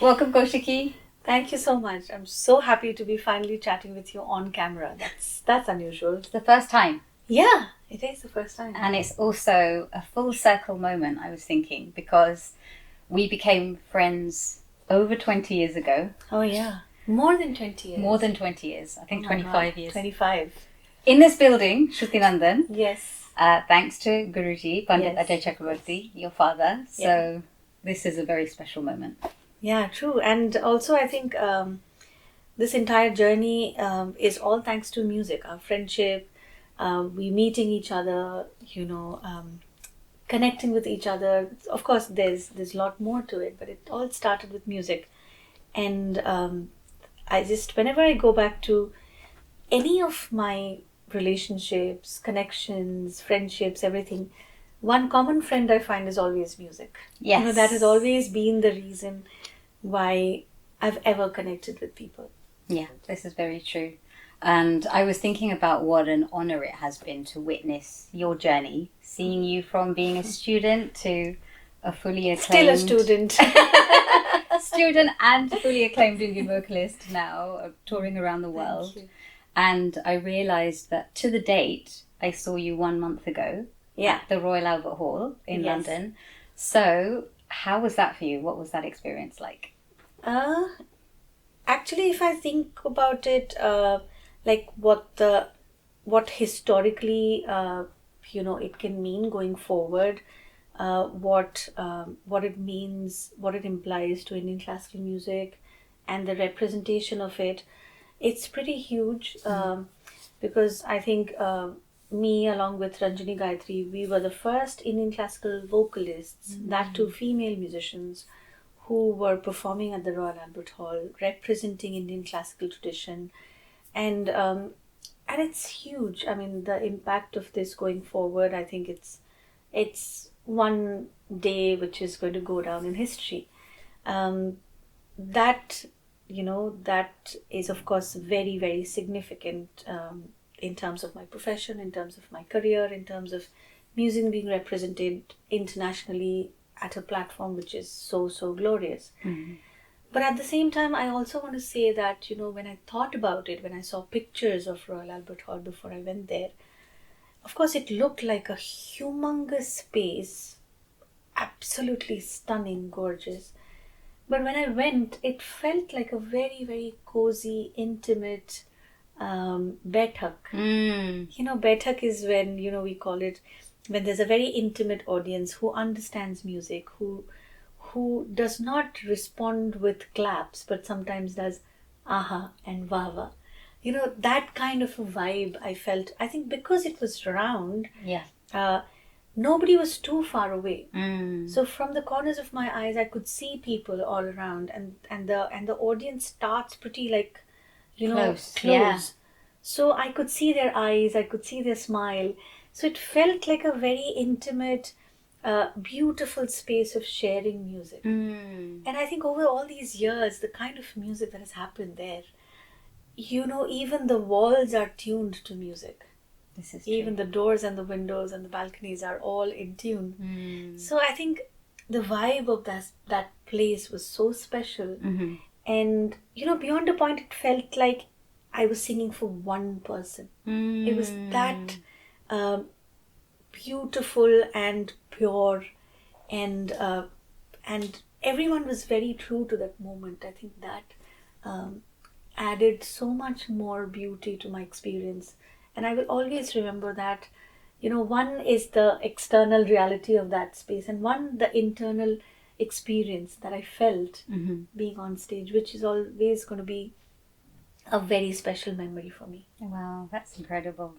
Welcome, Kaushiki. Thank you so much. I'm so happy to be finally chatting with you on camera. That's unusual. It's the first time. Yeah, it is the first time. And it's also a full circle moment, I was thinking, because we became friends over 20 years ago. Oh, yeah. More than 20 years. More than 20 years. I think 25 years. 25. In this building, Shruti Nandan. Yes. Thanks to Guruji, Pandit Yes. Ajoy Chakrabarty, your father. So this is a very special moment. Yeah, true. And also I think this entire journey is all thanks to music. Our friendship, we meeting each other, connecting with each other. Of course, there's a lot more to it, but it all started with music. And whenever I go back to any of my relationships, connections, friendships, everything, one common friend I find is always music. Yes. That has always been the reason why I've ever connected with people. Yeah, this is very true. And I was thinking about what an honour it has been to witness your journey, seeing you from being a student to a fully acclaimed... Still a student. student and fully acclaimed Indian vocalist now, touring around the world. Thank you. And I realised that to the date, I saw you 1 month ago at the Royal Albert Hall in London. So how was that for you? What was that experience like? Actually, if I think about it, like what historically, it can mean going forward, what it means, what it implies to Indian classical music, and the representation of it, it's pretty huge. Because I think me, along with Ranjani Gayatri, we were the first Indian classical vocalists, that too female musicians, who were performing at the Royal Albert Hall, representing Indian classical tradition, and it's huge. I mean, the impact of this going forward, I think it's one day which is going to go down in history. That is of course very, very significant in terms of my profession, in terms of my career, in terms of music being represented internationally at a platform which is so glorious. But at the same time, I also want to say that, when I thought about it, when I saw pictures of Royal Albert Hall before I went there, of course it looked like a humongous space, absolutely stunning, gorgeous. But when I went, it felt like a very, very cozy, intimate Baithak. Baithak is when, we call it, when there's a very intimate audience who understands music, who does not respond with claps, but sometimes does aha and vava. That kind of a vibe I felt. I think because it was round, nobody was too far away. So from the corners of my eyes, I could see people all around, and the audience starts pretty like, Close. Yeah. So I could see their eyes, I could see their smile. So it felt like a very intimate, beautiful space of sharing music. And I think over all these years, the kind of music that has happened there, even the walls are tuned to music. This is true. Even the doors and the windows and the balconies are all in tune. So I think the vibe of that place was so special. And, beyond a point, it felt like I was singing for one person. It was that beautiful and pure, and everyone was very true to that moment. I think that added so much more beauty to my experience. And I will always remember that, one is the external reality of that space, and one, the internal experience that I felt being on stage, which is always going to be a very special memory for me. Wow, that's incredible.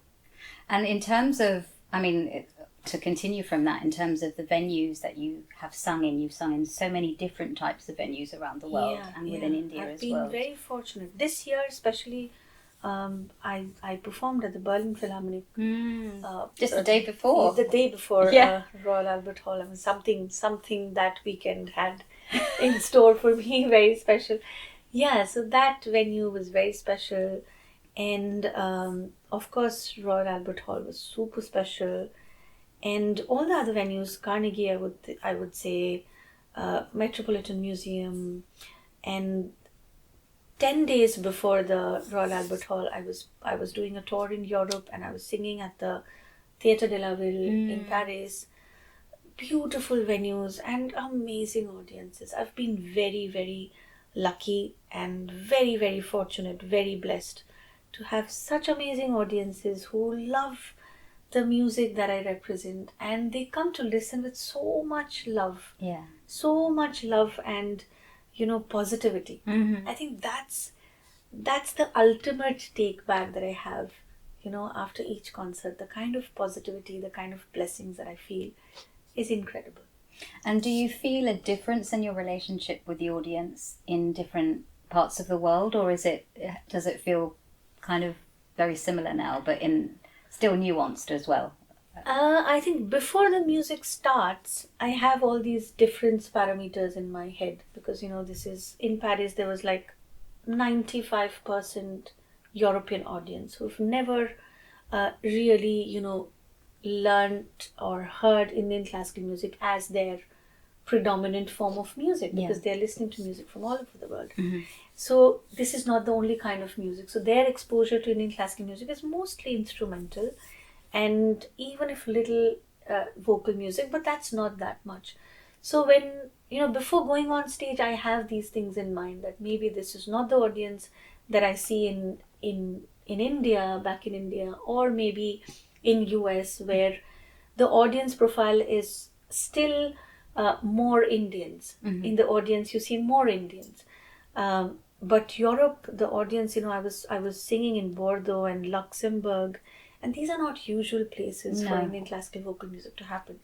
And in terms of, to continue from that, in terms of the venues that you have sung in, you've sung in so many different types of venues around the world and within India as well. I've been very fortunate. This year especially, I performed at the Berlin Philharmonic. Just the day before. The day before Royal Albert Hall. Something that weekend had in store for me, very special. Yeah, so that venue was very special. And of course, Royal Albert Hall was super special. And all the other venues, Carnegie, I would say, Metropolitan Museum, And 10 days before the Royal Albert Hall, I was doing a tour in Europe, and I was singing at the Theatre de la Ville in Paris. Beautiful venues and amazing audiences. I've been very, very lucky and very, very fortunate, very blessed to have such amazing audiences who love the music that I represent, and they come to listen with so much love. Yeah. So much love and, positivity. I think that's the ultimate take back that I have, after each concert. The kind of positivity, the kind of blessings that I feel is incredible. And do you feel a difference in your relationship with the audience in different parts of the world, or does it feel kind of very similar now, but still nuanced as well? I think before the music starts, I have all these different parameters in my head, because this is in Paris. There was like 95% European audience who've never really learned or heard Indian classical music as their predominant form of music, because they're listening to music from all over the world. So this is not the only kind of music. So their exposure to Indian classical music is mostly instrumental, and even if little vocal music, but that's not that much. So when, before going on stage, I have these things in mind, that maybe this is not the audience that I see in India, back in India, or maybe in US, where the audience profile is still more Indians. In the audience, you see more Indians. But Europe, the audience, I was singing in Bordeaux and Luxembourg, and these are not usual places for Indian classical vocal music to happen.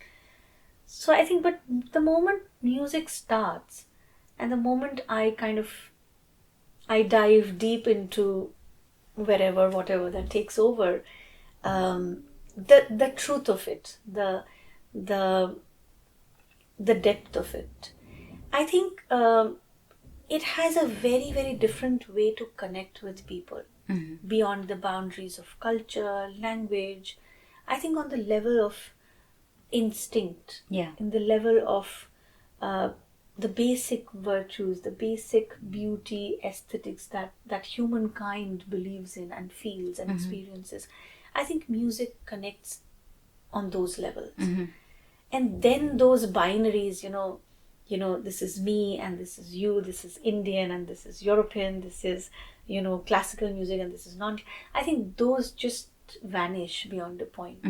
So I think, but the moment music starts, and the moment I dive deep into whatever that takes over, the truth of it, the depth of it, I think it has a very, very different way to connect with people beyond the boundaries of culture, language. I think on the level of instinct, in the level of the basic virtues, the basic beauty, aesthetics that humankind believes in and feels and experiences. I think music connects on those levels. And then those binaries, this is me and this is you, this is Indian and this is European, this is, classical music and this is non. I think those just vanish beyond a point.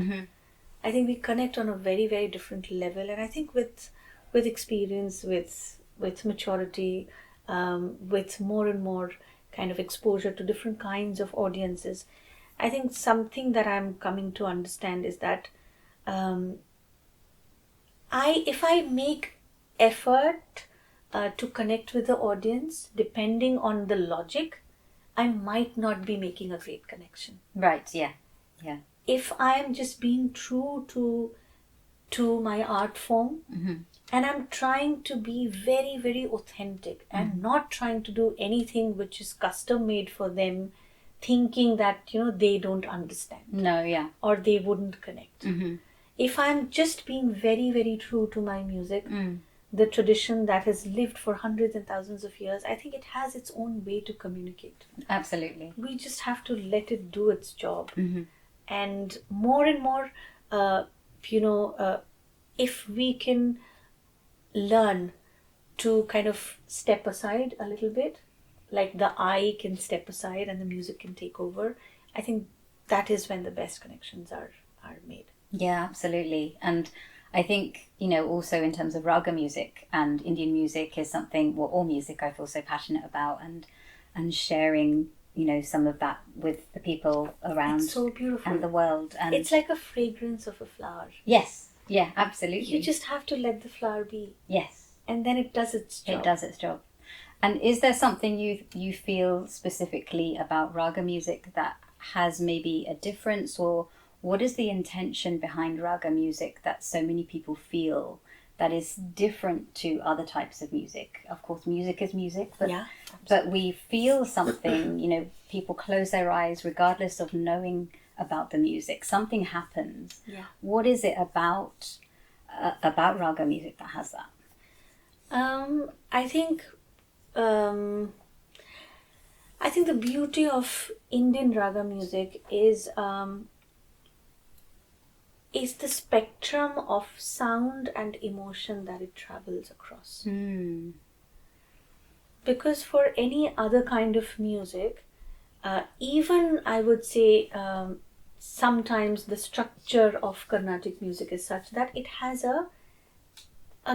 I think we connect on a very, very different level. And I think with experience, with maturity, with more and more kind of exposure to different kinds of audiences, I think something that I'm coming to understand is that if I make effort to connect with the audience, depending on the logic, I might not be making a great connection. Right, yeah. If I am just being true to my art form, and I'm trying to be very, very authentic and not trying to do anything which is custom made for them, thinking that, they don't understand. No, yeah. Or they wouldn't connect. If I'm just being very, very true to my music, the tradition that has lived for hundreds and thousands of years, I think it has its own way to communicate. Absolutely. We just have to let it do its job. And more, if we can learn to kind of step aside a little bit, like the eye can step aside and the music can take over, I think that is when the best connections are made. Yeah, absolutely. And I think, also in terms of Raga music and Indian music is something, all music I feel so passionate about, and sharing, some of that with the people around. It's so beautiful. And the world. And it's like a fragrance of a flower. Yes. Yeah, absolutely. You just have to let the flower be. Yes. And then it does its job. It does its job. And is there something you feel specifically about Raga music that has maybe a difference, or what is the intention behind Raga music that so many people feel that is different to other types of music? Of course, music is music, but we feel something, people close their eyes regardless of knowing about the music. Something happens. Yeah. What is it about Raga music that has that? I think I think the beauty of Indian raga music is the spectrum of sound and emotion that it travels across. Because for any other kind of music, even I would say sometimes the structure of Carnatic music is such that it has a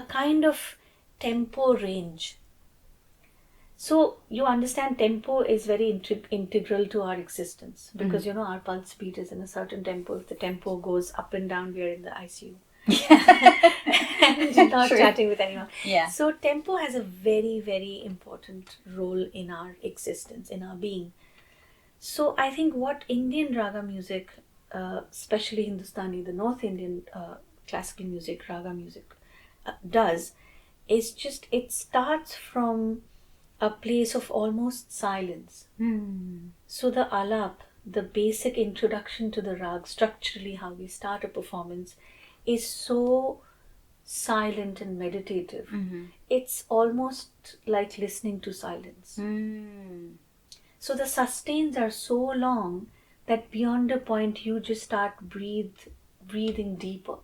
kind of tempo range. So you understand tempo is very integral to our existence because our pulse beat is in a certain tempo. If the tempo goes up and down, we are in the ICU. And not chatting with anyone. Yeah. So tempo has a very, very important role in our existence, in our being. So I think what Indian raga music, especially Hindustani, the North Indian classical music, raga music, does is just it starts from a place of almost silence. So the alap, the basic introduction to the rag, structurally how we start a performance, is so silent and meditative. It's almost like listening to silence. So the sustains are so long that beyond a point you just start breathing deeper.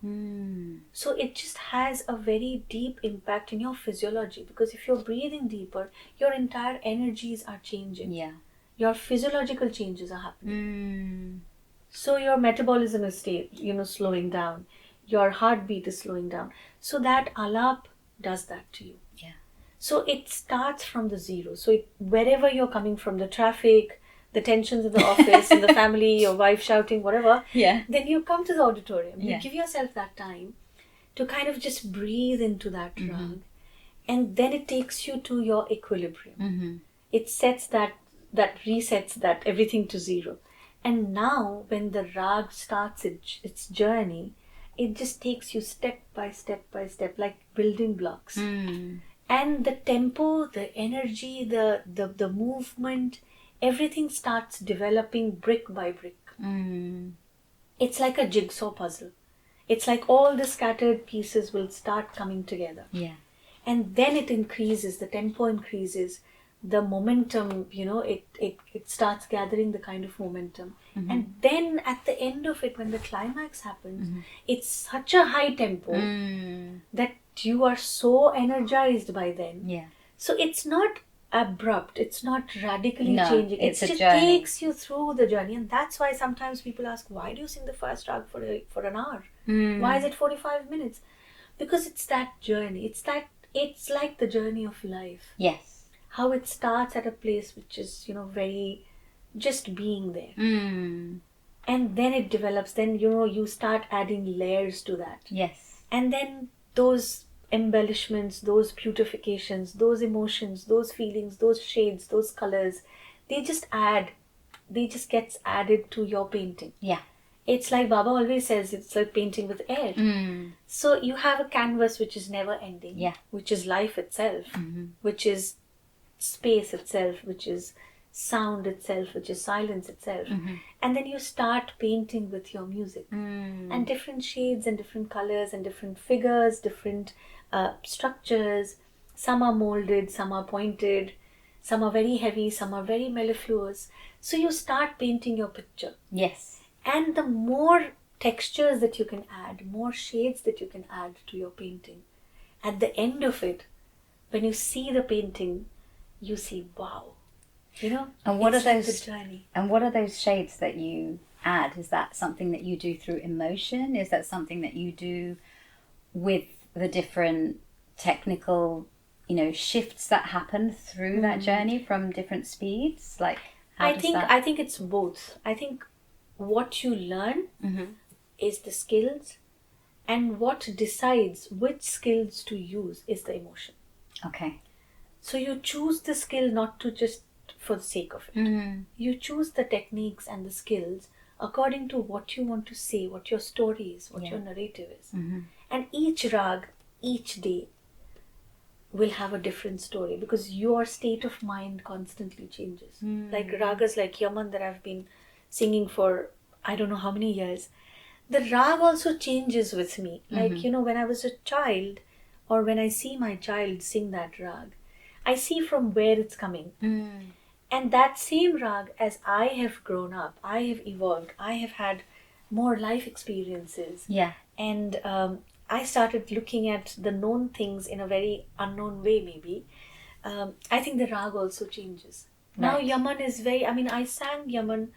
So it just has a very deep impact in your physiology, because if you're breathing deeper, your entire energies are changing. Yeah. Your physiological changes are happening. So your metabolism is slowing down. Your heartbeat is slowing down. So that alap does that to you. Yeah. So it starts from the zero. So wherever you're coming from, the traffic, the tensions in the office, in the family, your wife shouting, whatever, then you come to the auditorium. You give yourself that time to kind of just breathe into that rag, and then it takes you to your equilibrium. It sets that resets that everything to zero. And now when the rag starts its journey, it just takes you step by step by step, like building blocks. And the tempo, the energy, the movement, everything starts developing brick by brick. It's like a jigsaw puzzle. It's like all the scattered pieces will start coming together. Yeah. And then it increases, the tempo increases, the momentum, it starts gathering the kind of momentum. And then at the end of it, when the climax happens, it's such a high tempo that you are so energized by then. Yeah. So it's not abrupt, it's not radically changing. It's it a just journey. takes you through the journey. And that's why sometimes people ask, why do you sing the first rag for an hour? Why is it 45 minutes? Because it's that journey. It's like the journey of life. Yes. How it starts at a place which is, very just being there. And then it develops. Then, you start adding layers to that. Yes. And then those embellishments, those beautifications, those emotions, those feelings, those shades, those colors, they just gets added to your painting. Yeah. It's like Baba always says, it's like painting with air. So you have a canvas which is never ending, which is life itself, which is space itself, which is sound itself, which is silence itself. And then you start painting with your music. And different shades and different colors and different figures, different structures. Some are molded, some are pointed, some are very heavy, some are very mellifluous. So you start painting your picture. Yes. And the more textures that you can add, more shades that you can add to your painting, at the end of it, when you see the painting, you see, wow. And what are like those the journey. And what are those shades that you add? Is that something that you do through emotion? Is that something that you do with the different technical, shifts that happen through that journey from different speeds? Like, I think it's both. I think what you learn is the skills, and what decides which skills to use is the emotion. Okay. So you choose the skill not to just for the sake of it. You choose the techniques and the skills according to what you want to say, what your story is, what your narrative is. And each rag, each day, will have a different story, because your state of mind constantly changes. Like ragas like Yaman that I've been singing for I don't know how many years, the rag also changes with me. Like, when I was a child, or when I see my child sing that rag, I see from where it's coming. And that same rag, as I have grown up, I have evolved, I have had more life experiences. Yeah. And I started looking at the known things in a very unknown way, maybe. I think the rag also changes. Now, Right. Yaman is very, I mean, I sang Yaman,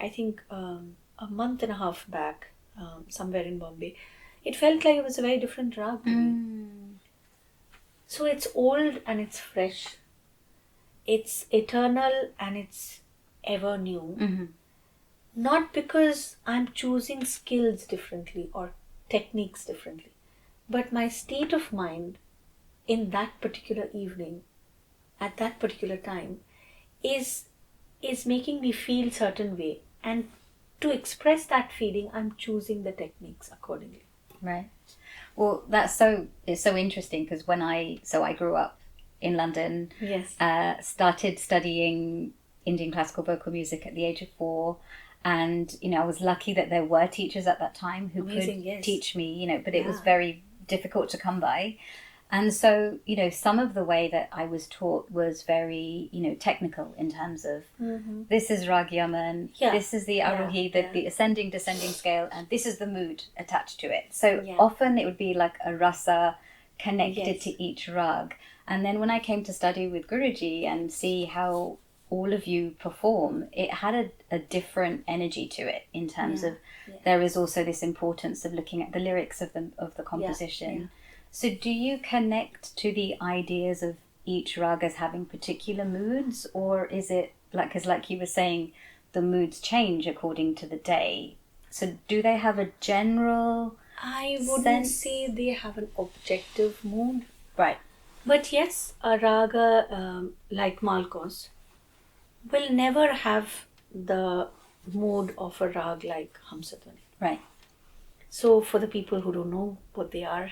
I think, a month and a half back, somewhere in Bombay. It felt like it was a very different rag to me. So it's old and it's fresh. It's eternal and it's ever new. Not because I'm choosing skills differently or techniques differently, but my state of mind in that particular evening, at that particular time, is making me feel certain way. And to express that feeling, I'm choosing the techniques accordingly. Right. Well, it's so interesting because I grew up in London. Yes. Started studying Indian classical vocal music at the age of 4. And, I was lucky that there were teachers at that time who Amazing, could yes. teach me, but it was very difficult to come by. And so, some of the way that I was taught was very, technical in terms of this is Rag Yaman, this is the Arohi, the ascending, descending scale, and this is the mood attached to it. So often it would be like a rasa connected to each rag. And then when I came to study with Guruji and see how all of you perform, it had a different energy to it in terms of there is also this importance of looking at the lyrics of the composition. So do you connect to the ideas of each rag as having particular moods, or is it like you were saying, the moods change according to the day? So do they have a general I wouldn't sense? say they have an objective mood. Right. But yes, a raga like Malkos will never have the mood of a rag like Hamsadhwani. Right. So for the people who don't know what they are,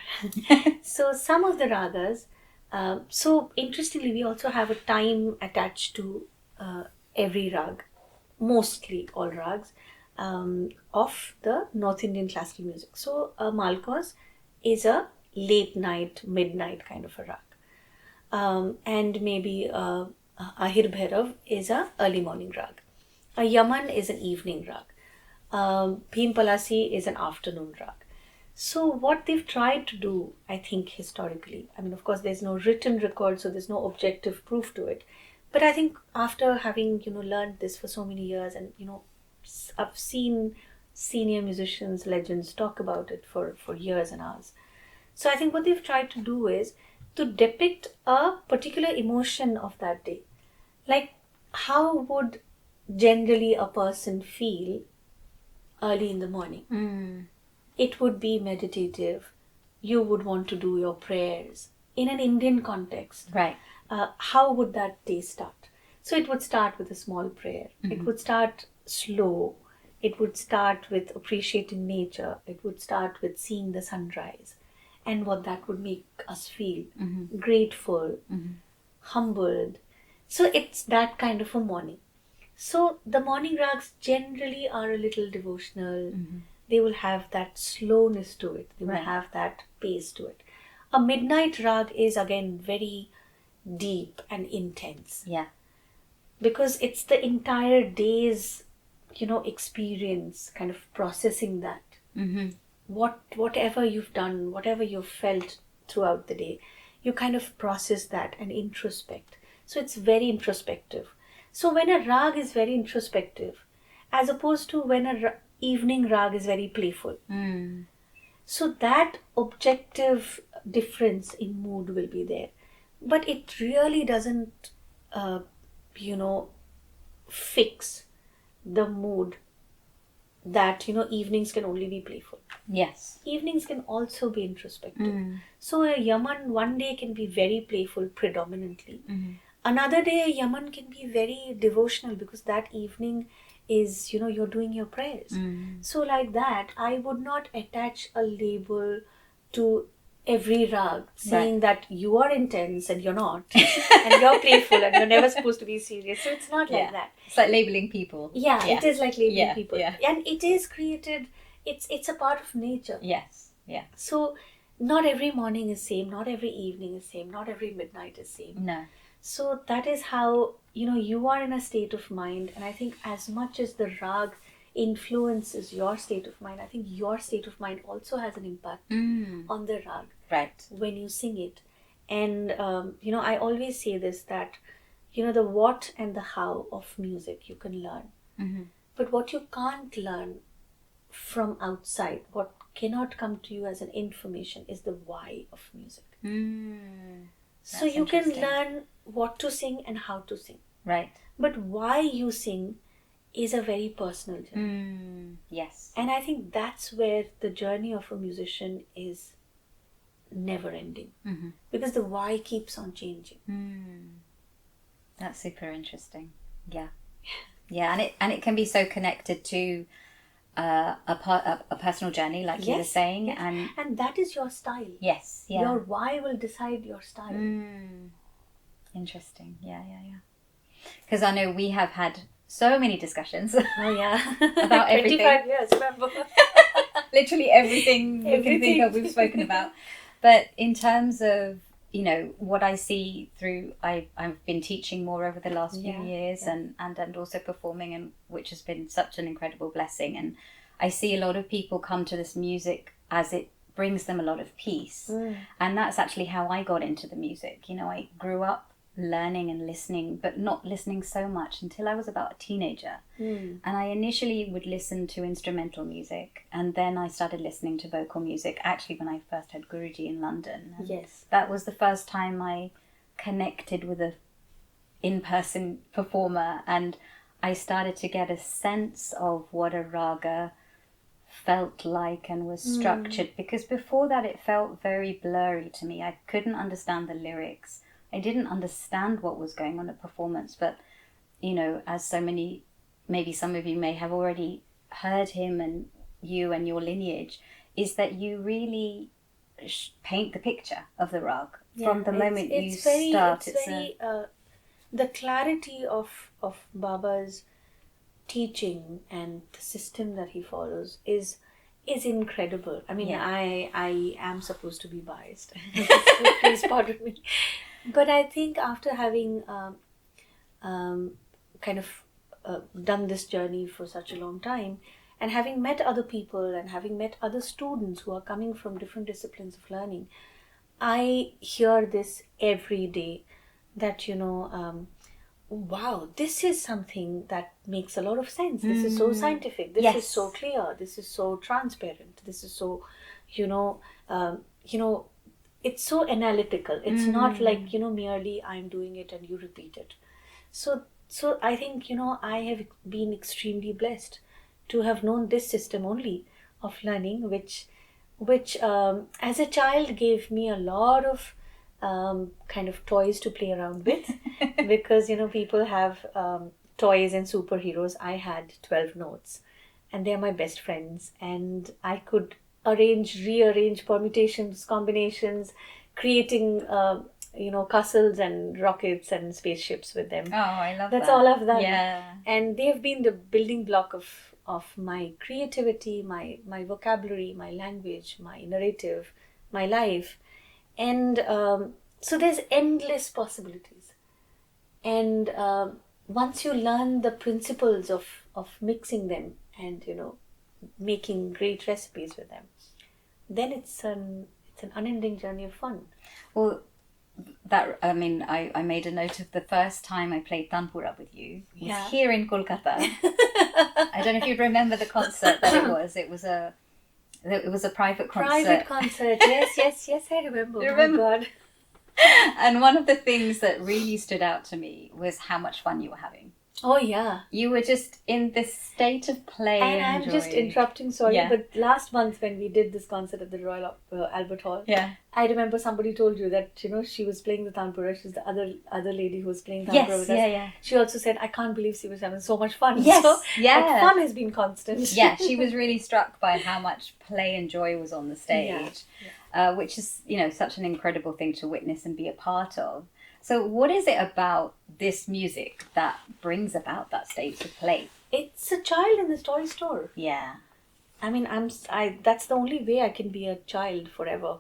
so some of the ragas, so interestingly we also have a time attached to every rag, mostly all rags, of the North Indian classical music. So a Malkos is a late night, midnight kind of a rag. And maybe Ahir Bhairav is a early morning rag. A Yaman is an evening rag. Bhim Palasi is an afternoon rag. So what they've tried to do, I think historically, I mean of course there's no written record, so there's no objective proof to it. But I think after having learned this for so many years, and I've seen senior musicians, legends talk about it for years and hours. So I think what they've tried to do is to depict a particular emotion of that day. Like how would generally a person feel early in the morning? It would be meditative. You would want to do your prayers in an Indian context. Right. How would that day start? So it would start with a small prayer. It would start slow. It would start with appreciating nature. It would start with seeing the sunrise and what that would make us feel. Grateful, humbled. So it's that kind of a morning. So the morning rags generally are a little devotional. They will have that slowness to it. They will have that pace to it. A midnight rag is again very deep and intense. Yeah. Because it's the entire day's, experience, kind of processing that. Whatever you've done, whatever you've felt throughout the day, you kind of process that and introspect. So it's very introspective. So when a rag is very introspective, as opposed to when a evening rag is very playful. So that objective difference in mood will be there. But it really doesn't, fix the mood that, evenings can only be playful. Yes. Evenings can also be introspective. So a Yaman one day can be very playful predominantly. Another day a Yaman can be very devotional because that evening is, you're doing your prayers. So like that, I would not attach a label to every rag saying that you are intense and you're not, and you're playful and you're never supposed to be serious. So it's not like that. It's like labeling people. Yeah, it is like labeling people. Yeah. And it is created, it's a part of nature. Yes. Yeah. So not every morning is same, not every evening is same, not every midnight is same. No. So that is how, you are in a state of mind. And I think as much as the rag influences your state of mind, I think your state of mind also has an impact on the rag. Right. When you sing it. And, I always say this, that, the what and the how of music you can learn. Mm-hmm. But what you can't learn from outside, what cannot come to you as an information, is the why of music. So you can learn what to sing and how to sing. Right. But why you sing is a very personal journey. Yes. And I think that's where the journey of a musician is never ending. Because the why keeps on changing. That's super interesting. Yeah. Yeah, and it can be so connected to a personal journey, like you were saying. Yes. And that is your style. Yes, yeah. Your why will decide your style. Interesting. Yeah. Because I know we have had so many discussions. Oh, yeah. About everything. 25 years, remember? Literally everything we can think of we've spoken about. But in terms of, what I see through, I've been teaching more over the last few years and also performing, and which has been such an incredible blessing. And I see a lot of people come to this music as it brings them a lot of peace. And that's actually how I got into the music. I grew up learning and listening, but not listening so much until I was about a teenager. And I initially would listen to instrumental music, and then I started listening to vocal music, actually when I first had Guruji in London. And yes. That was the first time I connected with a in-person performer, and I started to get a sense of what a raga felt like and was structured, because before that it felt very blurry to me. I couldn't understand the lyrics. I didn't understand what was going on at performance, but, as so many, maybe some of you may have already heard him and you and your lineage, is that you really paint the picture of the rag from the moment you start. The clarity of Baba's teaching and the system that he follows is incredible. I mean, I am supposed to be biased. Please pardon me. But I think after having kind of done this journey for such a long time, and having met other people and having met other students who are coming from different disciplines of learning, I hear this every day, that, wow, this is something that makes a lot of sense. This is so scientific. This is so clear. This is so transparent. This is so, it's so analytical. It's not like, merely I'm doing it and you repeat it. So I think, I have been extremely blessed to have known this system only of learning, which as a child gave me a lot of kind of toys to play around with. Because, people have toys and superheroes. I had 12 notes, and they're my best friends. And I could rearrange permutations, combinations, creating, castles and rockets and spaceships with them. Oh, I love That's all I've done. Yeah. And they've been the building block of my creativity, my vocabulary, my language, my narrative, my life. And so there's endless possibilities. And once you learn the principles of mixing them and, making great recipes with them, then it's an unending journey of fun. Well, I made a note of the first time I played Tanpura with you. It was here in Kolkata. I don't know if you remember the concert that it was. It was a private concert. Private concert. Yes, I remember. You remember? Oh my God. And one of the things that really stood out to me was how much fun you were having. Oh, yeah. You were just in this state of play and I'm joy. just interrupting, sorry, but last month when we did this concert at the Royal Albert Hall, I remember somebody told you that, she was playing the Tanpura. She's the other lady who was playing Tanpura with us. Yeah. She also said, I can't believe she was having so much fun. Yes, so, fun has been constant. Yeah, she was really struck by how much play and joy was on the stage, which is, such an incredible thing to witness and be a part of. So what is it about this music that brings about that state of play? It's a child in the toy store. Yeah. I mean, that's the only way I can be a child forever.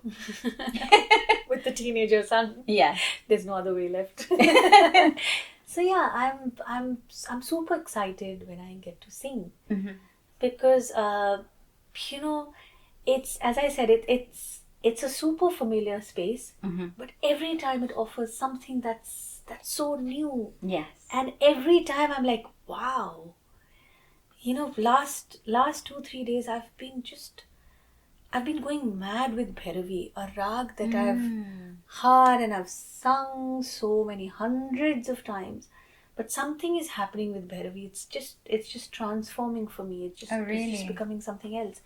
With the teenager son. Yeah. There's no other way left. So yeah, I'm super excited when I get to sing, because you know, it's, as I said, it's a super familiar space, but every time it offers something that's so new. Yes. And every time I'm like, wow. You know, last 2-3 days I've been going mad with Bhairavi, a rag that I've heard and I've sung so many hundreds of times. But something is happening with Bhairavi. It's just transforming for me. It's just becoming something else.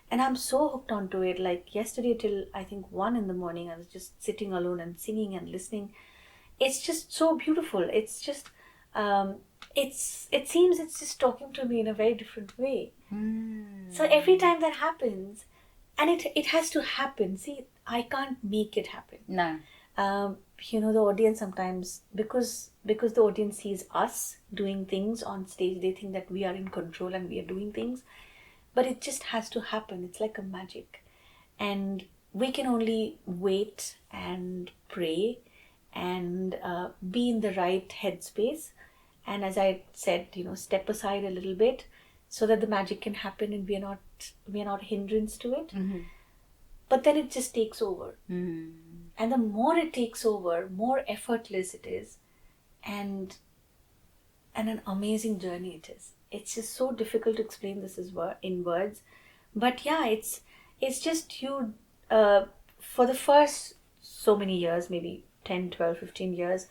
And I'm so hooked onto it. Like yesterday till I think 1 in the morning, I was just sitting alone and singing and listening. It's just so beautiful. It's just it seems it's just talking to me in a very different way. So every time that happens, and it has to happen. See, I can't make it happen. No. You know, the audience sometimes, because the audience sees us doing things on stage, they think that we are in control and we are doing things. But it just has to happen. It's like a magic. And we can only wait and pray and be in the right headspace. And as I said, you know, step aside a little bit so that the magic can happen and we are not hindrance to it. But then it just takes over. And the more it takes over, more effortless it is. And an amazing journey it is. It's just so difficult to explain this in words. But yeah, it's just you, for the first so many years, maybe 10, 12, 15 years,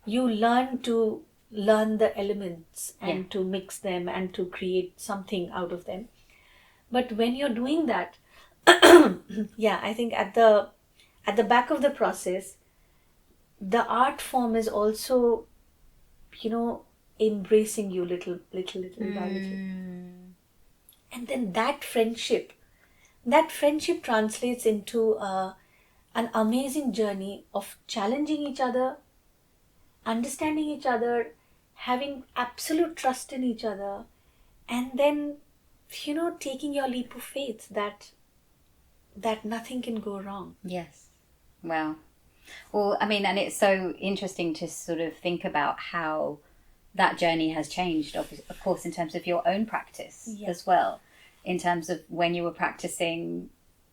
you learn the elements and to mix them and to create something out of them. But when you're doing that, I think at the back of the process, the art form is also, you know, embracing you little by little. And then that friendship translates into an amazing journey of challenging each other, understanding each other, having absolute trust in each other, and then, you know, taking your leap of faith that nothing can go wrong. Yes. Wow. Well, I mean, and it's so interesting to sort of think about how that journey has changed, of course, in terms of your own practice as well, in terms of when you were practicing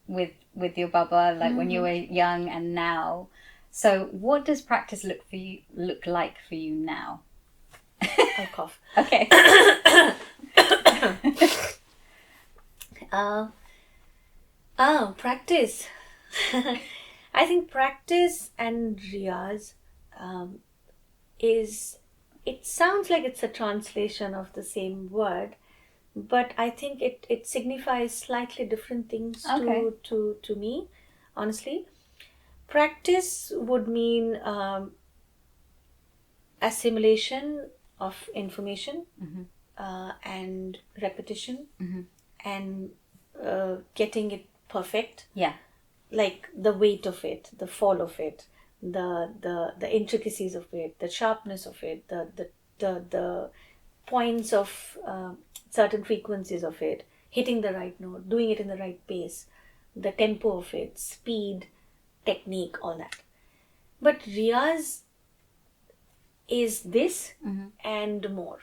with your Baba, like when you were young and now. So what does practice look like for you now? I'll cough. Okay. Practice. I think practice and Riaz it sounds like it's a translation of the same word, but I think it signifies slightly different things to me, honestly. Practice would mean assimilation of information and repetition and getting it perfect. Yeah. Like the weight of it, the fall of it, the intricacies of it, the sharpness of it, the points of certain frequencies of it, hitting the right note, doing it in the right pace, the tempo of it, speed, technique, all that. But Riaz is this and more.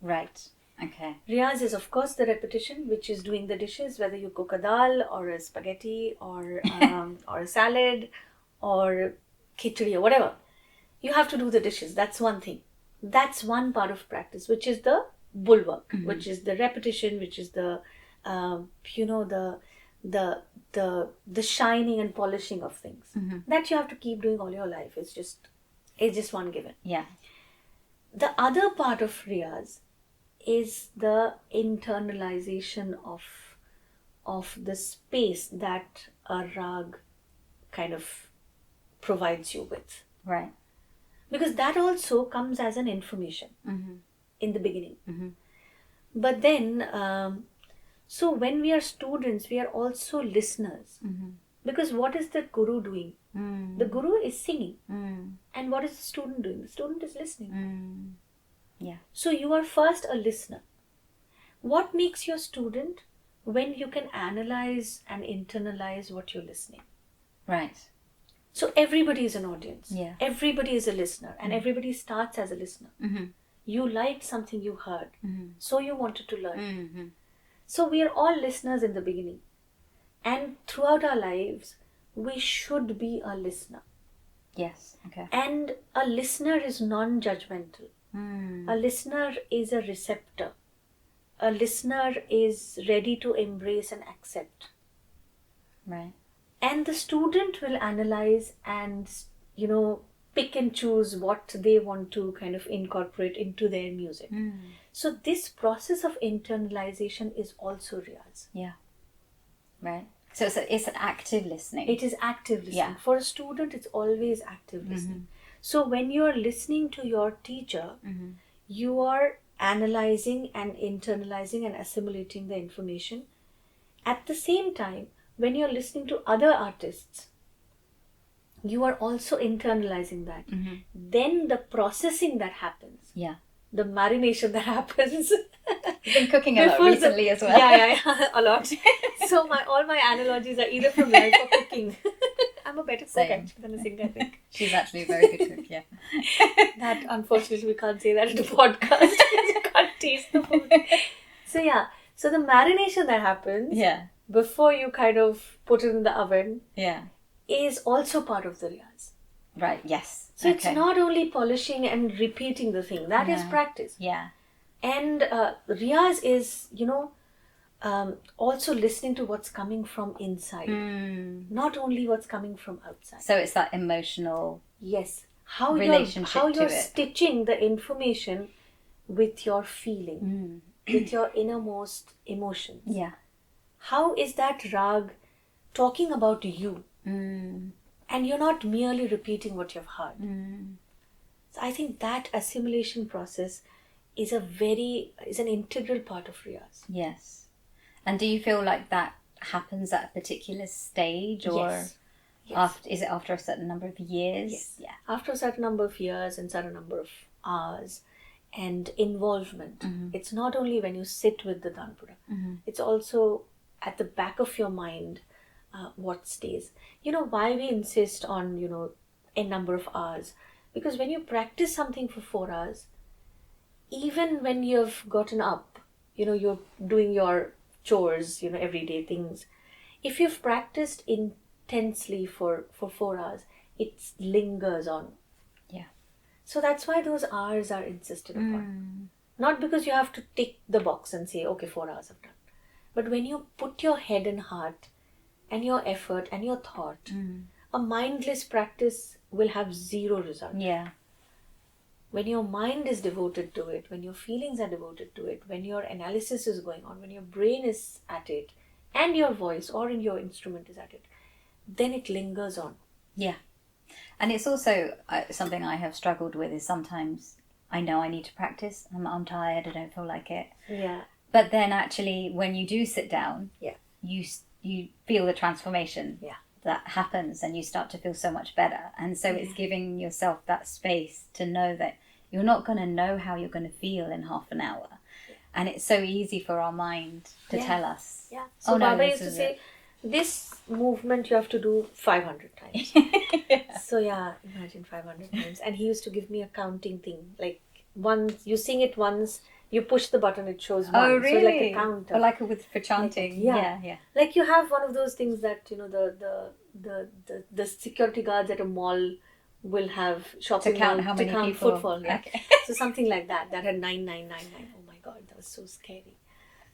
Right. Okay. Riaz is, of course, the repetition, which is doing the dishes, whether you cook a dal or a spaghetti or or a salad or khichdi or whatever. You have to do the dishes. That's one thing. That's one part of practice, which is the bulwark, which is the repetition, which is the the shining and polishing of things. That you have to keep doing all your life. It's just one given. Yeah. The other part of Riaz is the internalization of the space that a rag kind of provides you with. Right. Because that also comes as an information in the beginning. But then, so when we are students, we are also listeners. Because what is the guru doing? The guru is singing. And what is the student doing? The student is listening. Yeah. So you are first a listener. What makes you a student? When you can analyze and internalize what you're listening. Right. So everybody is an audience. Yeah. Everybody is a listener, and everybody starts as a listener. Mm-hmm. You liked something you heard, so you wanted to learn. Mm-hmm. So we are all listeners in the beginning. And throughout our lives, we should be a listener. Yes. Okay. And a listener is non-judgmental. A listener is a receptor. A listener is ready to embrace and accept. Right. And the student will analyze and, pick and choose what they want to kind of incorporate into their music. So this process of internalization is also Riaz. Yeah. Right. So it's an active listening. It is active listening. Yeah. For a student, it's always active listening. So when you are listening to your teacher, you are analyzing and internalizing and assimilating the information. At the same time, when you're listening to other artists, you are also internalizing that. Then the processing that happens, the marination that happens. You've been cooking a lot recently as well. Yeah, a lot. So all my analogies are either from life or cooking. I'm a better cook actually than a singer, I think. She's actually a very good cook, yeah. That, unfortunately, we can't say that in the podcast. You can't taste the food. So the marination that happens before you kind of put it in the oven is also part of the Riaz. Right, yes. So it's not only polishing and repeating the thing. That is practice. Yeah. And Riaz is, also listening to what's coming from inside. Not only what's coming from outside. So it's that emotional relationship how you're to it. stitching the information with your feeling, with your innermost emotions. Yeah. How is that rag talking about you? And you're not merely repeating what you've heard. So I think that assimilation process is an integral part of Riaz. Yes. And do you feel like that happens at a particular stage, or is it after a certain number of years? Yes. Yeah. After a certain number of years and certain number of hours and involvement. It's not only when you sit with the Tanpura. It's also at the back of your mind what stays. Why we insist on, a number of hours? Because when you practice something for 4 hours, even when you've gotten up, you're doing your chores, everyday things. If you've practiced intensely for 4 hours, it lingers on. Yeah. So that's why those hours are insisted upon. Not because you have to tick the box and say, okay, 4 hours I've done. But when you put your head and heart and your effort and your thought, a mindless practice will have zero result. Yeah. When your mind is devoted to it, when your feelings are devoted to it, when your analysis is going on, when your brain is at it, and your voice or in your instrument is at it, then it lingers on. Yeah. And it's also something I have struggled with is sometimes I know I need to practice. I'm tired, I don't feel like it. Yeah. But then actually when you do sit down, you feel the transformation that happens and you start to feel so much better. And so it's giving yourself that space to know that you're not going to know how you're going to feel in half an hour. Yeah. And it's so easy for our mind to tell us. Yeah. So Baba used to say, this movement you have to do 500 times. So imagine 500 times. And he used to give me a counting thing. Like once, you sing it once, you push the button, it shows one. Oh, really? So like a counter. Or like for chanting. Yeah. Like you have one of those things that, the security guards at a mall will have shopping to count mall, how many count people. Footfall. Yeah. Okay. So something like that. That had 9999. Oh my God, that was so scary.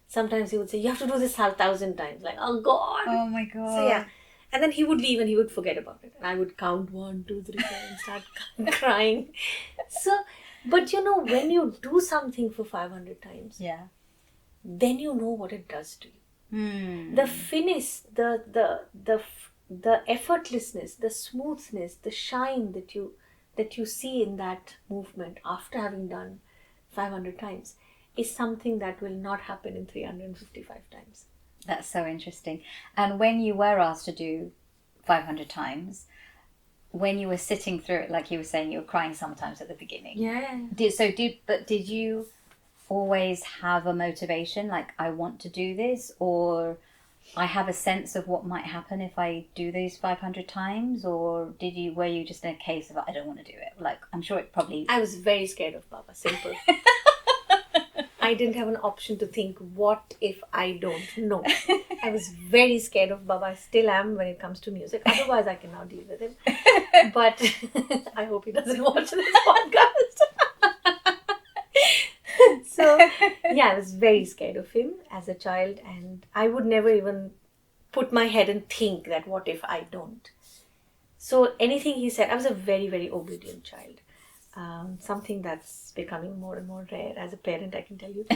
Sometimes he would say, you have to do this 1,000 times. Like, oh God. Oh my God. So and then he would leave and he would forget about it. And I would count 1, 2, 3, 4 and start crying. So, but when you do something for 500 times, then you know what it does to you. The finish, the effortlessness, the smoothness, the shine that you see in that movement after having done 500 times is something that will not happen in 355 times. That's so interesting. And when you were asked to do 500 times, when you were sitting through it, like you were saying, you were crying sometimes at the beginning. Yeah. Did you always have a motivation, like I want to do this, or I have a sense of what might happen if I do these 500 times, or were you just in a case of I don't want to do it? Like, I'm sure it probably... I was very scared of Baba, simple. I didn't have an option to think, what if I don't? No. I was very scared of Baba. I still am when it comes to music. Otherwise, I can now deal with him. But I hope he doesn't watch this podcast. So, yeah, I was very scared of him as a child. And I would never even put my head and think that, what if I don't? So, anything he said, I was a very, very obedient child. Something that's becoming more and more rare as a parent, I can tell you.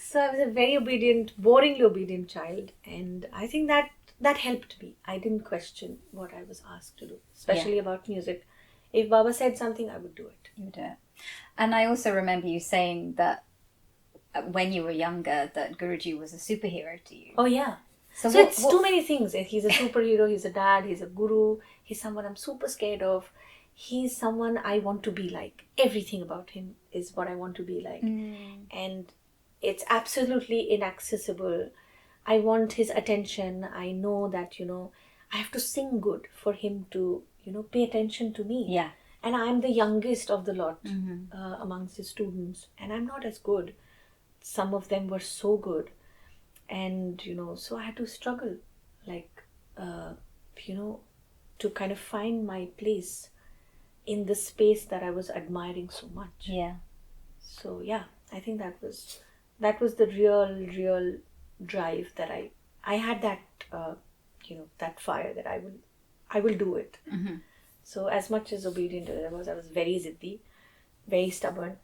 So I was a very obedient, boringly obedient child, and I think that helped me. I didn't question what I was asked to do, especially about music. If Baba said something, I would do it. You would do it. And I also remember you saying that when you were younger, that Guruji was a superhero to you. Oh yeah. So it's too many things. He's a superhero, he's a dad, he's a guru, he's someone I'm super scared of. He's someone I want to be like. Everything about him is what I want to be like. And it's absolutely inaccessible. I want his attention. I know that, I have to sing good for him to, pay attention to me. Yeah. And I'm the youngest of the lot amongst his students. And I'm not as good. Some of them were so good. And, so I had to struggle, to kind of find my place in the space that I was admiring so much. Yeah. So yeah, I think that was the real drive that I had, that that fire that I will do it. Mm-hmm. So as much as obedient as I was very ziddhi, very stubborn,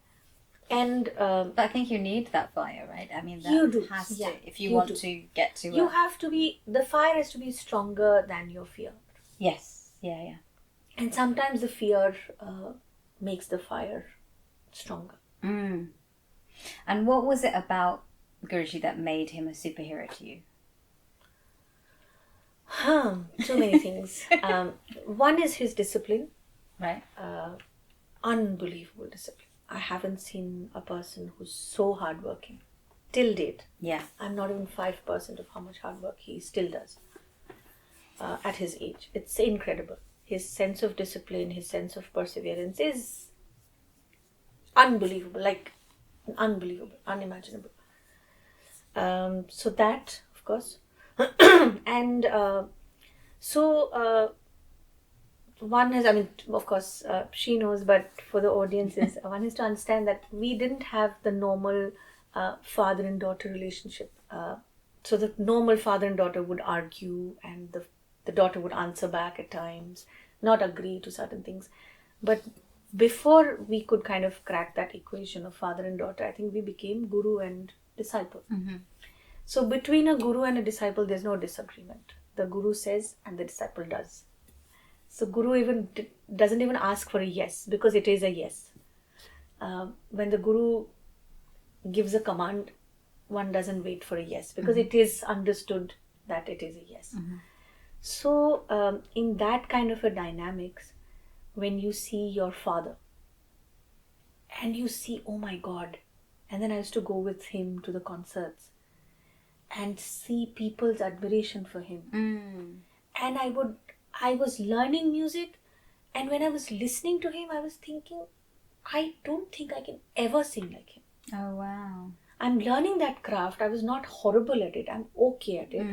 and but I think you need that fire, right? I mean, that you do. has to, if you want to get to you have to be, the fire has to be stronger than your fear. Yes. Yeah. And sometimes the fear makes the fire stronger. And what was it about Guruji that made him a superhero to you? Too many things. One is his discipline. Right. Unbelievable discipline. I haven't seen a person who's so hardworking till date. Yeah. I'm not even 5% of how much hard work he still does at his age. It's incredible. His sense of discipline, his sense of perseverance is unbelievable, unimaginable. So that, of course. And one has, of course, she knows, but for the audiences, one has to understand that we didn't have the normal father and daughter relationship. So the normal father and daughter would argue, and the daughter would answer back at times, not agree to certain things. But before we could kind of crack that equation of father and daughter, I think we became guru and disciple. Mm-hmm. So between a guru and a disciple, there's no disagreement. The guru says and the disciple does. So guru even doesn't even ask for a yes, because it is a yes. When the guru gives a command, one doesn't wait for a yes, because it is understood that it is a yes. Mm-hmm. So in that kind of a dynamics, when you see your father and you see, oh my God, and then I used to go with him to the concerts and see people's admiration for him. And I was learning music, and when I was listening to him, I was thinking, I don't think I can ever sing like him. Oh wow. I'm learning that craft. I was not horrible at it. I'm okay at it.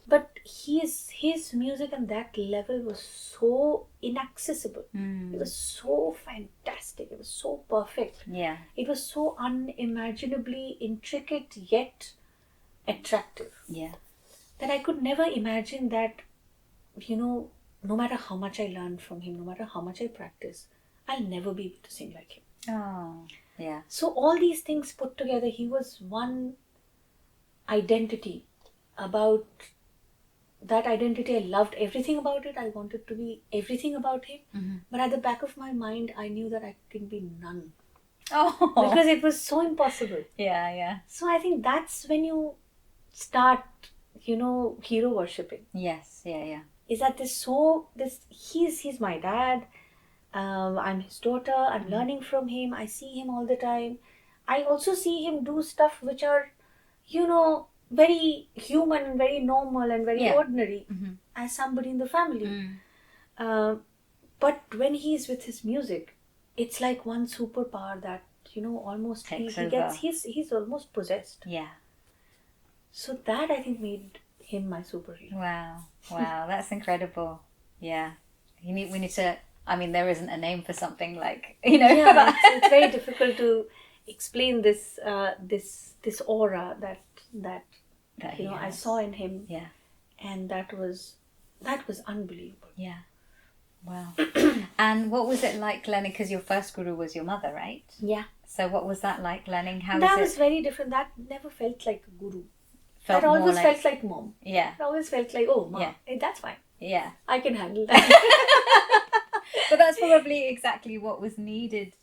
But his music on that level was so inaccessible. It was so fantastic. It was so perfect. Yeah. It was so unimaginably intricate yet attractive. Yeah. That I could never imagine that, no matter how much I learn from him, no matter how much I practice, I'll never be able to sing like him. Oh, yeah. So all these things put together, he was one identity. About that identity, I loved everything about it. I wanted to be everything about him. Mm-hmm. But at the back of my mind, I knew that I can be none. Oh. Because it was so impossible. Yeah. So I think that's when you start, hero worshipping. Yes, yeah. Is that he's my dad. I'm his daughter. I'm learning from him. I see him all the time. I also see him do stuff which are, very human and very normal and very Yeah. ordinary Mm-hmm. as somebody in the family. But when he's with his music, it's like one superpower that, almost Takes he over. gets, he's almost possessed. Yeah. So that, I think, made him my superhero. Wow, that's incredible. Yeah. We need to, I mean, there isn't a name for something like, for Yeah, that. it's very difficult to explain this this aura that he I has. saw in him. Yeah. And that was unbelievable. Yeah. Wow. And what was it like learning, because your first guru was your mother, right? Yeah. So what was that like learning? How That was was very different. That never felt like a guru. Felt that more always like, felt like mom. Yeah. It always felt like, oh, mom, Yeah. hey, that's fine. Yeah. I can handle that. But that's probably exactly what was needed.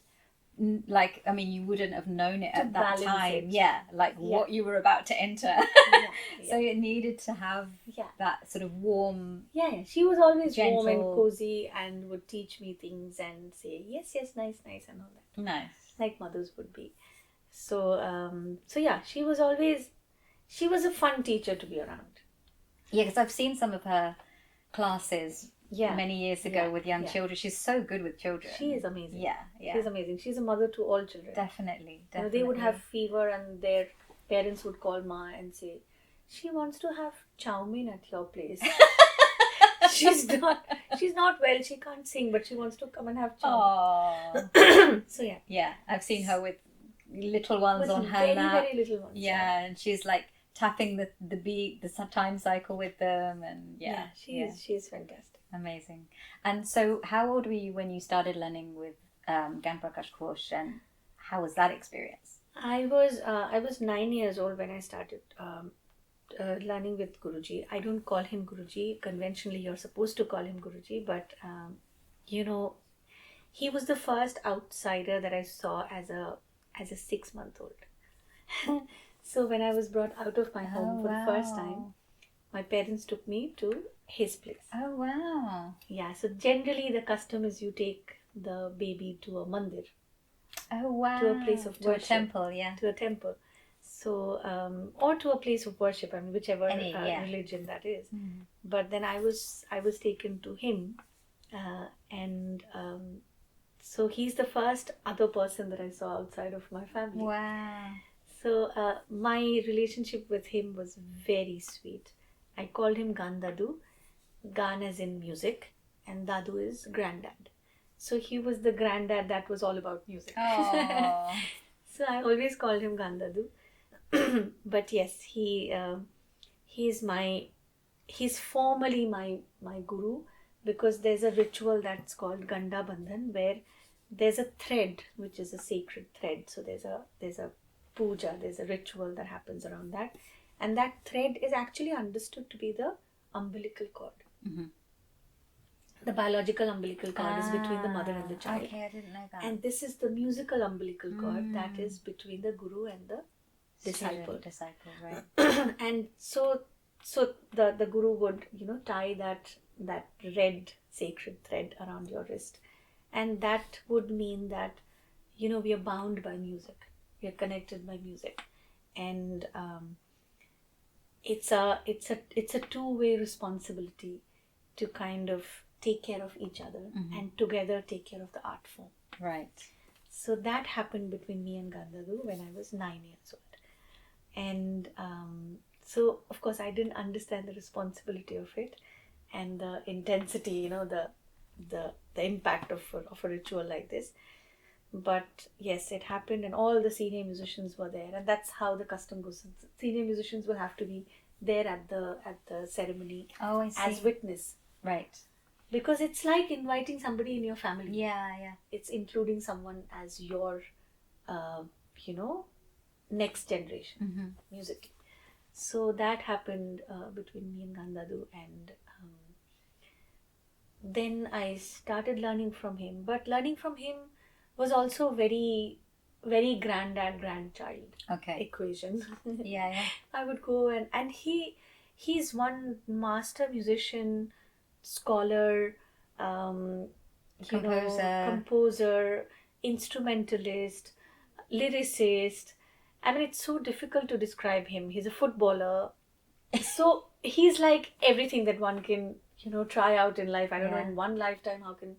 Like, I mean, you wouldn't have known it at that balance time. it. Yeah, like what you were about to enter. Yeah. So it needed to have that sort of warm. Yeah, she was always gentle, warm and cozy and would teach me things and say, yes, nice, and all that. Nice. Like mothers would be. So, yeah, she was a fun teacher to be around. Yeah, because I've seen some of her classes many years ago with young children. She's so good with children. She is amazing. Yeah. She's amazing. She's a mother to all children. Definitely. They would have fever and their parents would call Ma and say, she wants to have chow mein at your place. She's not well. She can't sing, but she wants to come and have chow mein. So yeah. Yeah, I've seen her with little ones on her lap. Very little ones. Yeah, and she's like tapping the beat, the time cycle with them, and she's fantastic. Amazing. And so, how old were you when you started learning with Prakash Ghosh, and how was that experience? I was 9 years old when I started learning with Guruji. I don't call him Guruji. Conventionally, you're supposed to call him Guruji, but he was the first outsider that I saw as a 6-month-old. So when I was brought out of my home for the first time, my parents took me to his place. Oh, wow. Yeah, so generally the custom is you take the baby to a mandir. Oh, wow. To a place of worship. To a temple, yeah. To a temple. So, or to a place of worship, I mean, whichever religion that is. Mm-hmm. But then I was taken to him, and so he's the first other person that I saw outside of my family. Wow. So my relationship with him was very sweet. I called him Gandadu. Gan as in music, and Dadu is granddad. So he was the granddad that was all about music. Oh. So I always called him Gandadu. But yes, he's formally my guru, because there's a ritual that's called Ganda Bandhan, where there's a thread which is a sacred thread. So there's a puja, there's a ritual that happens around that, and that thread is actually understood to be the umbilical cord. Mm-hmm. The biological umbilical cord is between the mother and the child. Okay, I didn't know that. And this is the musical umbilical cord that is between the guru and the disciple. Right. And so the guru would tie that red sacred thread around your wrist, and that would mean that we are bound by music, we are connected by music, and it's a two-way responsibility to kind of take care of each other and together take care of the art form. Right. So that happened between me and Gandadu when I was 9 years old. And so, of course, I didn't understand the responsibility of it and the intensity, the impact of a ritual like this. But yes, it happened, and all the senior musicians were there, and that's how the custom goes. Senior musicians will have to be there at the ceremony as witness. Right. Because it's like inviting somebody in your family. Yeah. It's including someone as your, next generation music. So that happened between me and Gandadu, and then I started learning from him. But learning from him was also very, very grandchild equation. Yeah. I would go and he's one master musician, scholar, composer, instrumentalist, lyricist, I mean, it's so difficult to describe him. He's a footballer. So he's like everything that one can, try out in life. I don't know, in one lifetime, how can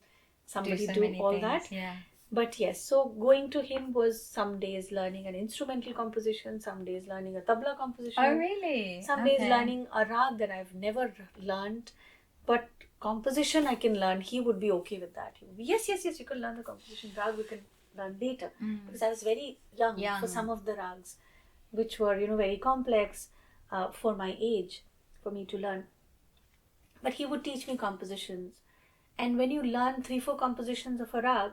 somebody do all things, that? Yeah. But yes, so going to him was some days learning an instrumental composition, some days learning a tabla composition. Oh, really? Some days learning a rag that I've never learned. But composition I can learn. He would be okay with that. He would be, yes, you can learn the composition. Rag we can learn later. Because I was very young for some of the rags, which were, very complex for my age, for me to learn. But he would teach me compositions. And when you learn 3-4 compositions of a rag,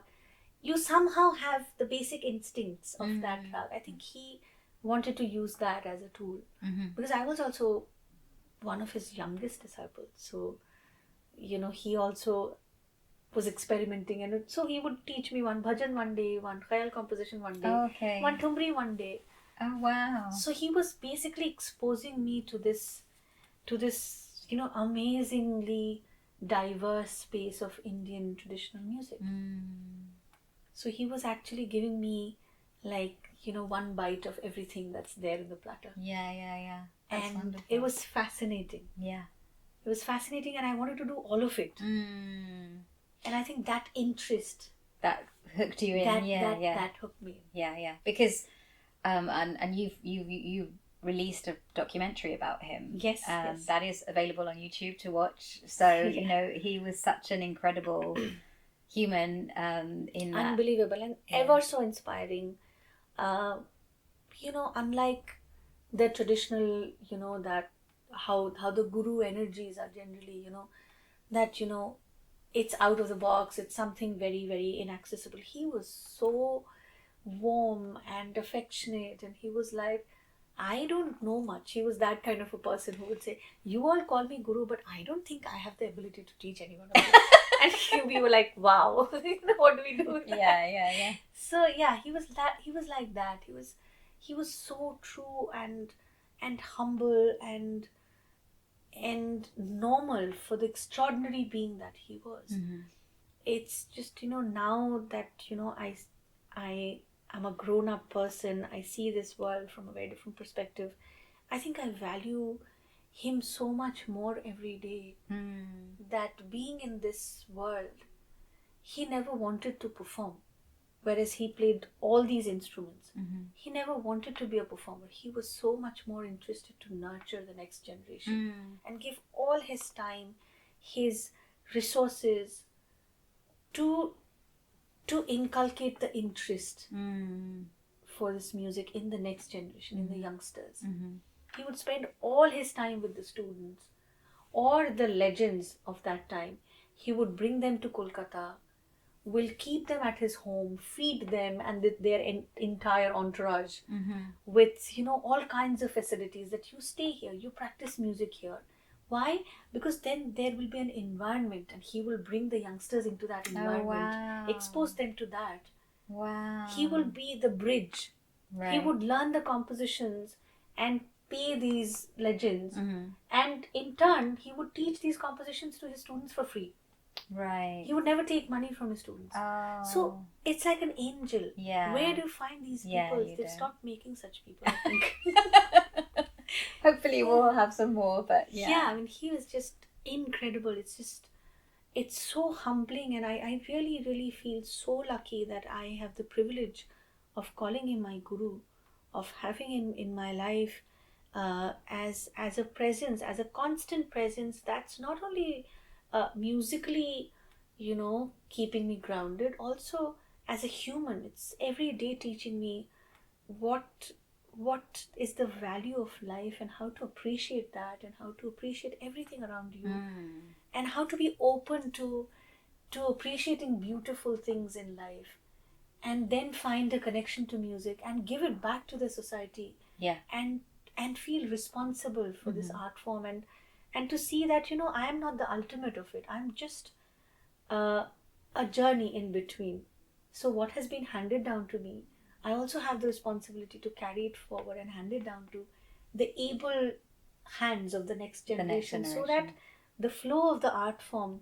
you somehow have the basic instincts of that rag. I think he wanted to use that as a tool. Because I was also one of his youngest disciples. So, he also was experimenting. And so he would teach me one bhajan one day, one khayal composition one day, one thumri one day. Oh, wow. So he was basically exposing me to this, amazingly diverse space of Indian traditional music. So he was actually giving me one bite of everything that's there in the platter. Yeah. That's and wonderful. It was fascinating. Yeah. It was fascinating, and I wanted to do all of it. And I think that interest that hooked you in. That hooked me in. Yeah. Because and you released a documentary about him. Yes. That is available on YouTube to watch. So he was such an incredible human in that. Unbelievable and ever so inspiring. Unlike the traditional, that how the guru energies are generally, that it's out of the box, it's something very, very inaccessible. He was so warm and affectionate, and he was like, I don't know much. He was that kind of a person who would say, you all call me guru, but I don't think I have the ability to teach anyone else. And we were like, wow, what do we do with that? Yeah. So he was like that. He was so true and humble and normal for the extraordinary being that he was. It's just, now that, I am a grown-up person, I see this world from a very different perspective. I think I value him so much more every day. That being in this world, he never wanted to perform. Whereas he played all these instruments. He never wanted to be a performer. He was so much more interested to nurture the next generation and give all his time, his resources to inculcate the interest for this music in the next generation, in the youngsters. He would spend all his time with the students or the legends of that time. He would bring them to Kolkata, will keep them at his home, feed them and their entire entourage with, all kinds of facilities, that you stay here, you practice music here. Why? Because then there will be an environment, and he will bring the youngsters into that environment, expose them to that. Wow. He will be the bridge. Right. He would learn the compositions and pay these legends, and in turn he would teach these compositions to his students for free. Right. He would never take money from his students. So it's like an angel. Yeah. Where do you find these people? They've stopped making such people, I think. Hopefully we'll have some more, but I mean, he was just incredible. It's so humbling, and I really, really feel so lucky that I have the privilege of calling him my guru, of having him in my life as a presence, as a constant presence that's not only musically, keeping me grounded, also as a human. It's every day teaching me what is the value of life, and how to appreciate that, and how to appreciate everything around you, and how to be open to appreciating beautiful things in life, and then find a connection to music and give it back to the society, and feel responsible for this art form, and to see that I am not the ultimate of it. I'm just a journey in between. So what has been handed down to me, I also have the responsibility to carry it forward and hand it down to the able hands of the next generation, so that the flow of the art form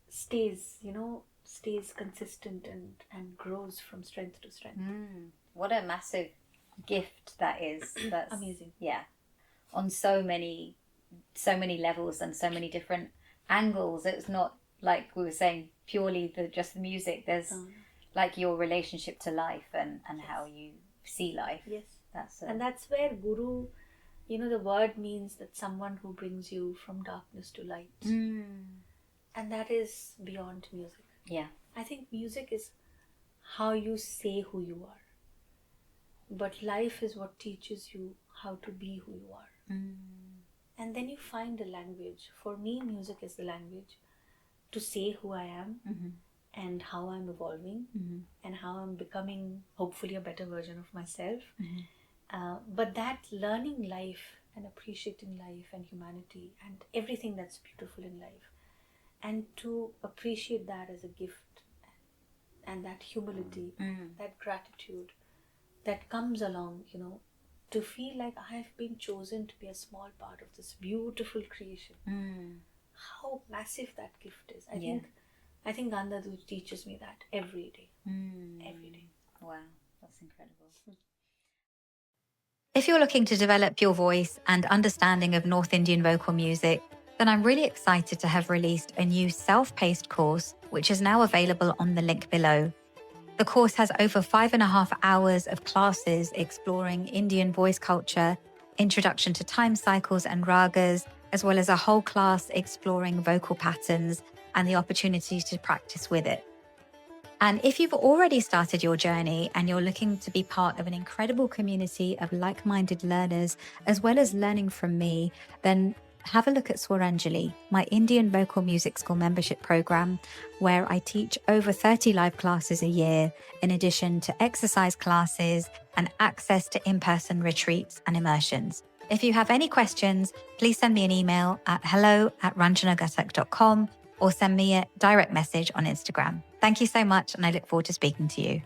stays consistent and grows from strength to strength. What a massive gift that's amazing. Yeah, on so many levels and so many different angles. It's not like we were saying purely just the music. There's like your relationship to life and how you see life. Yes. And that's where guru, the word means that someone who brings you from darkness to light. And that is beyond music. Yeah. I think music is how you say who you are. But life is what teaches you how to be who you are. And then you find a language. For me, music is the language to say who I am and how I'm evolving and how I'm becoming, hopefully, a better version of myself. But that learning life and appreciating life and humanity and everything that's beautiful in life, and to appreciate that as a gift, and that humility, that gratitude that comes along, to feel like I've been chosen to be a small part of this beautiful creation. How massive that gift is. I think Gandadu teaches me that every day. Every day. Wow, that's incredible. If you're looking to develop your voice and understanding of North Indian vocal music, then I'm really excited to have released a new self-paced course, which is now available on the link below. The course has over 5.5 hours of classes exploring Indian voice culture, introduction to time cycles and ragas, as well as a whole class exploring vocal patterns and the opportunity to practice with it. And if you've already started your journey and you're looking to be part of an incredible community of like-minded learners, as well as learning from me, then have a look at Swaranjali, my Indian vocal music school membership program, where I teach over 30 live classes a year, in addition to exercise classes and access to in-person retreats and immersions. If you have any questions, please send me an email at hello@ranjanagatak.com or send me a direct message on Instagram. Thank you so much, and I look forward to speaking to you.